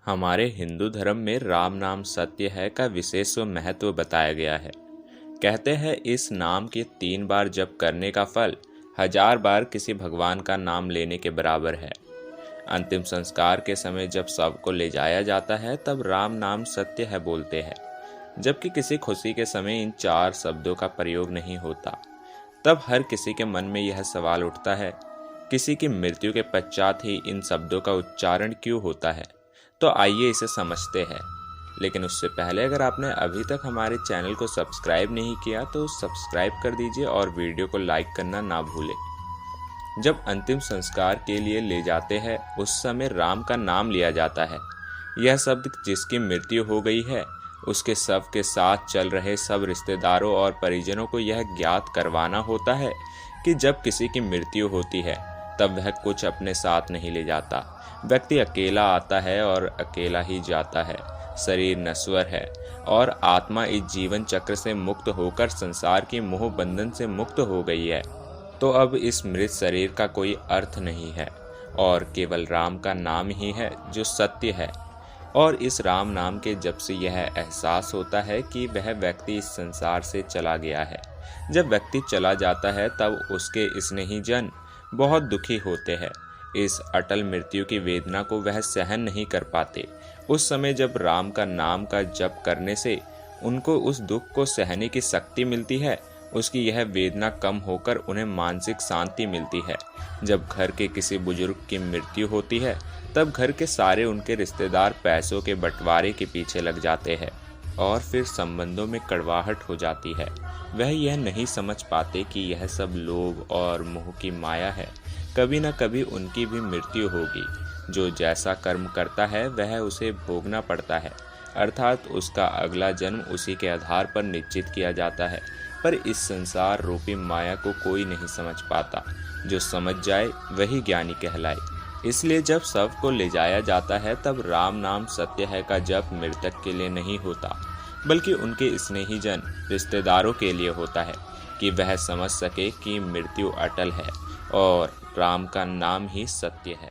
हमारे हिंदू धर्म में राम नाम सत्य है का विशेष महत्व बताया गया है। कहते हैं इस नाम के 3 बार जप करने का फल 1000 बार किसी भगवान का नाम लेने के बराबर है। अंतिम संस्कार के समय जब शव को ले जाया जाता है तब राम नाम सत्य है बोलते हैं, जबकि किसी खुशी के समय इन 4 शब्दों का प्रयोग नहीं होता। तब हर किसी के मन में यह सवाल उठता है, किसी की मृत्यु के पश्चात ही इन शब्दों का उच्चारण क्यों होता है? तो आइए इसे समझते हैं। लेकिन उससे पहले अगर आपने अभी तक हमारे चैनल को सब्सक्राइब नहीं किया तो सब्सक्राइब कर दीजिए और वीडियो को लाइक करना ना भूलें। जब अंतिम संस्कार के लिए ले जाते हैं उस समय राम का नाम लिया जाता है। यह शब्द जिसकी मृत्यु हो गई है उसके शव के साथ चल रहे सब रिश्तेदारों और परिजनों को यह ज्ञात करवाना होता है कि जब किसी की मृत्यु होती है तब वह कुछ अपने साथ नहीं ले जाता। व्यक्ति अकेला आता है और अकेला ही जाता है। शरीर नश्वर है और आत्मा इस जीवन चक्र से मुक्त होकर संसार के मोह बंधन से मुक्त हो गई है। तो अब इस मृत शरीर का कोई अर्थ नहीं है और केवल राम का नाम ही है जो सत्य है। और इस राम नाम के जब से यह एहसास होता है कि वह व्यक्ति इस संसार से चला गया है। जब व्यक्ति चला जाता है तब उसके स्नेही जन बहुत दुखी होते हैं। इस अटल मृत्यु की वेदना को वह सहन नहीं कर पाते। उस समय जब राम का नाम का जप करने से उनको उस दुख को सहने की शक्ति मिलती है, उसकी यह वेदना कम होकर उन्हें मानसिक शांति मिलती है। जब घर के किसी बुजुर्ग की मृत्यु होती है तब घर के सारे उनके रिश्तेदार पैसों के बंटवारे के पीछे लग जाते हैं और फिर संबंधों में कड़वाहट हो जाती है। वह यह नहीं समझ पाते कि यह सब लोभ और मोह की माया है। कभी न कभी उनकी भी मृत्यु होगी। जो जैसा कर्म करता है वह उसे भोगना पड़ता है, अर्थात उसका अगला जन्म उसी के आधार पर निश्चित किया जाता है। पर इस संसार रूपी माया को कोई नहीं समझ पाता। जो समझ जाए वही ज्ञानी कहलाए। इसलिए जब शव को ले जाया जाता है तब राम नाम सत्य है का जप मृतक के लिए नहीं होता, बल्कि उनके स्नेही जन रिश्तेदारों के लिए होता है कि वह समझ सके कि मृत्यु अटल है और राम का नाम ही सत्य है।